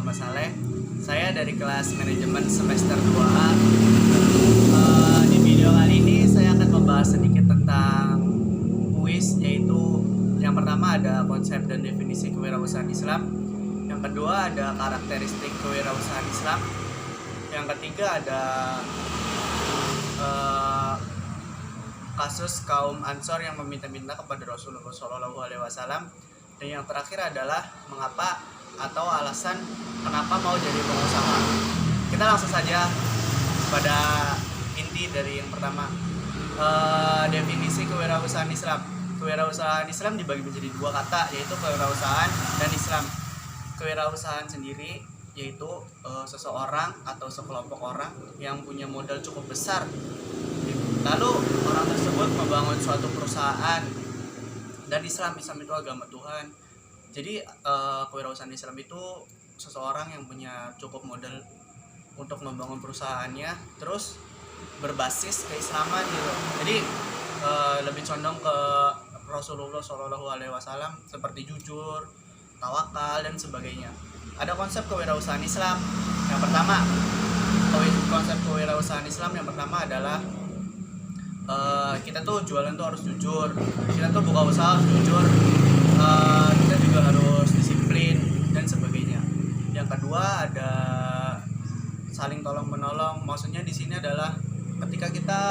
Muhammad Saleh. Saya dari kelas manajemen semester 2A. Di video kali ini saya akan membahas sedikit tentang kuis, yaitu yang pertama ada konsep dan definisi kewirausahaan Islam, yang kedua ada karakteristik kewirausahaan Islam, yang ketiga ada kasus kaum Ansor yang meminta-minta kepada Rasulullah SAW, dan yang terakhir adalah mengapa atau alasan kenapa mau jadi pengusaha. Kita langsung saja pada inti dari yang pertama, definisi kewirausahaan Islam. Kewirausahaan Islam dibagi menjadi dua kata, yaitu kewirausahaan dan Islam. Kewirausahaan sendiri yaitu seseorang atau sekelompok orang yang punya modal cukup besar, lalu orang tersebut membangun suatu perusahaan. Dan Islam itu agama Tuhan. Jadi kewirausahaan Islam itu seseorang yang punya cukup modal untuk membangun perusahaannya, terus berbasis keislaman gitu. Jadi lebih condong ke Rasulullah SAW, seperti jujur, tawakal, dan sebagainya. Ada konsep kewirausahaan Islam. Yang pertama, konsep kewirausahaan Islam yang pertama adalah kita tuh jualan tuh harus jujur, kita tuh buka usaha harus jujur, kita juga harus disiplin dan sebagainya. Yang kedua ada saling tolong menolong. Maksudnya di sini adalah ketika kita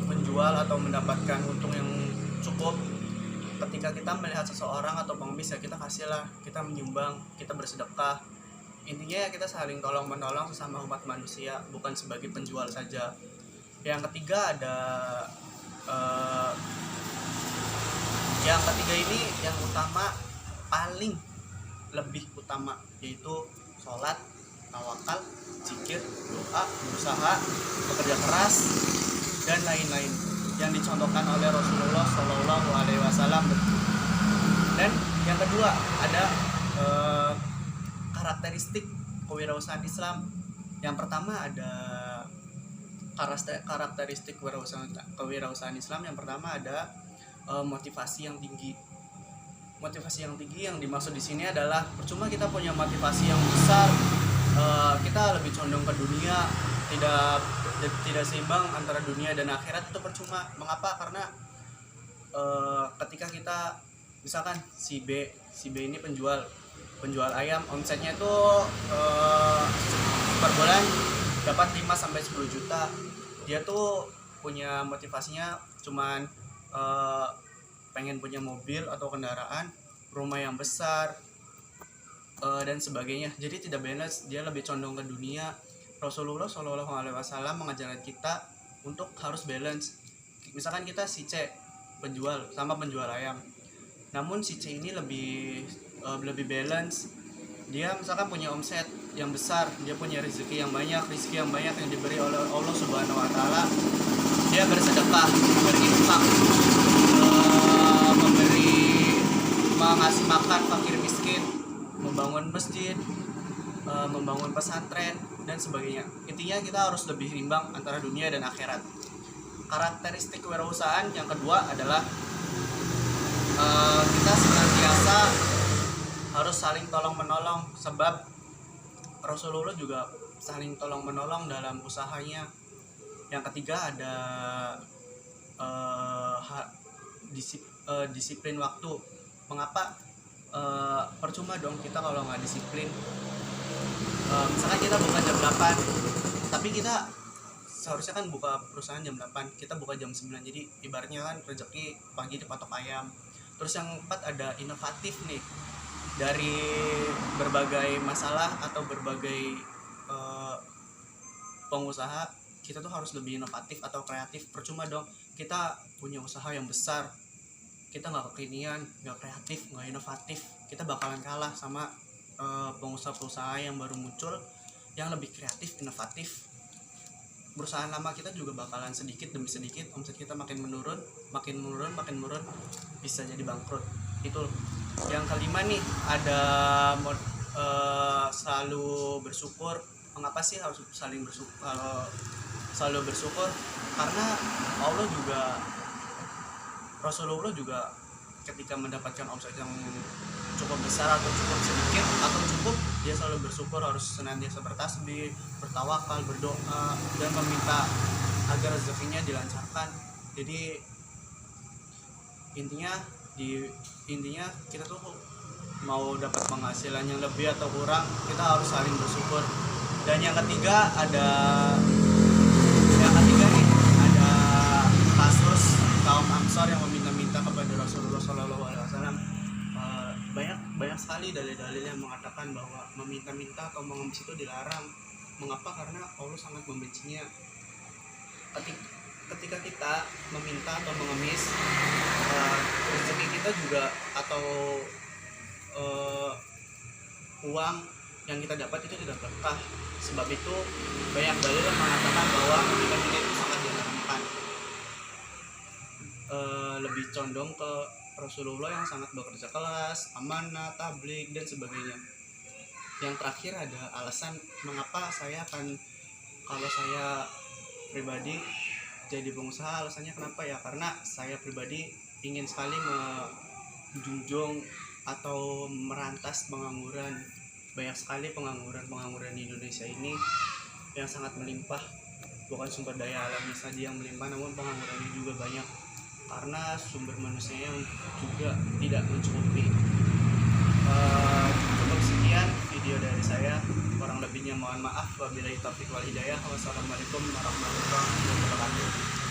menjual atau mendapatkan untung yang cukup, ketika kita melihat seseorang atau pengemis, ya kita kasihlah, kita menyumbang, kita bersedekah. Intinya ya kita saling tolong menolong sesama umat manusia, bukan sebagai penjual saja. Yang ketiga ada yang ketiga ini yang utama, paling lebih utama, yaitu sholat, tawakal, zikir, doa, berusaha, bekerja keras, dan lain-lain yang dicontohkan oleh Rasulullah SAW. Dan yang kedua ada karakteristik kewirausahaan Islam. Yang pertama ada karakteristik kewirausahaan Islam. Yang pertama ada motivasi yang tinggi. Motivasi yang tinggi yang dimaksud di sini adalah percuma kita punya motivasi yang besar, kita lebih condong ke dunia, tidak seimbang antara dunia dan akhirat, itu percuma. Mengapa? Karena ketika kita misalkan si B ini penjual ayam, omsetnya itu per bulan dapat 5-10 juta. Dia tuh punya motivasinya cuman pengen punya mobil atau kendaraan, rumah yang besar, dan sebagainya. Jadi tidak balance, dia lebih condong ke dunia. Rasulullah SAW mengajarkan kita untuk harus balance. Misalkan kita si C penjual ayam, namun si C ini lebih balance. Dia misalkan punya omset yang besar, dia punya rezeki yang banyak yang diberi oleh Allah Subhanahu Wa Taala. Dia bersedekah, berinfak, mengasih makan fakir miskin, membangun masjid, membangun pesantren, dan sebagainya. Intinya kita harus lebih imbang antara dunia dan akhirat. Karakteristik kewirausahaan yang kedua adalah kita senantiasa harus saling tolong menolong, sebab Rasulullah juga saling tolong menolong dalam usahanya. Yang ketiga ada disiplin waktu. Mengapa? Percuma dong kita kalau nggak disiplin. Misalkan kita buka jam 8, tapi kita seharusnya kan buka perusahaan jam 8, kita buka jam 9. Jadi ibaratnya kan rezeki pagi dipatok ayam. Terus yang keempat ada inovatif nih. Dari berbagai masalah atau berbagai pengusaha, kita tuh harus lebih inovatif atau kreatif. Percuma dong kita punya usaha yang besar, kita nggak kekinian, nggak kreatif, nggak inovatif, kita bakalan kalah sama pengusaha-pengusaha yang baru muncul yang lebih kreatif, inovatif. Perusahaan lama kita juga bakalan sedikit demi sedikit omset kita makin menurun, bisa jadi bangkrut. Itu. Yang kelima nih ada selalu bersyukur. Mengapa sih harus selalu bersyukur? Karena Allah juga, Rasulullah juga ketika mendapatkan omset yang cukup besar atau cukup sedikit atau cukup, dia selalu bersyukur, harus senantiasa bertasbih, bertawakal, berdoa, dan meminta agar rezekinya dilancarkan. Jadi intinya kita tuh mau dapat penghasilan yang lebih atau kurang, kita harus saling bersyukur. Dan yang ketiga nih ada kasus kaum Ansor yang meminta-minta kepada Rasulullah SAW. Banyak sekali dalil-dalil yang mengatakan bahwa meminta-minta atau mengemis itu dilarang. Mengapa? Karena Allah sangat membencinya. Ketika kita meminta atau mengemis, rezeki kita juga atau uang yang kita dapat itu tidak berkah. Sebab itu banyak dalil yang mengatakan bahwa meminta-minta itu sangat diharamkan. Lebih condong ke Rasulullah yang sangat bekerja keras, amanah, tabligh, dan sebagainya. Yang terakhir ada alasan mengapa kalau saya pribadi jadi pengusaha. Alasannya kenapa ya? Karena saya pribadi ingin sekali menjunjung atau merantas pengangguran. Banyak sekali pengangguran di Indonesia ini yang sangat melimpah. Bukan sumber daya alamnya saja yang melimpah, namun penganggurannya juga banyak karena sumber manusianya juga tidak mencukupi. Cukup sekian video dari saya, kurang lebihnya mohon maaf. Wabillahi taufiq wal hidayah. Wassalamualaikum warahmatullahi wabarakatuh.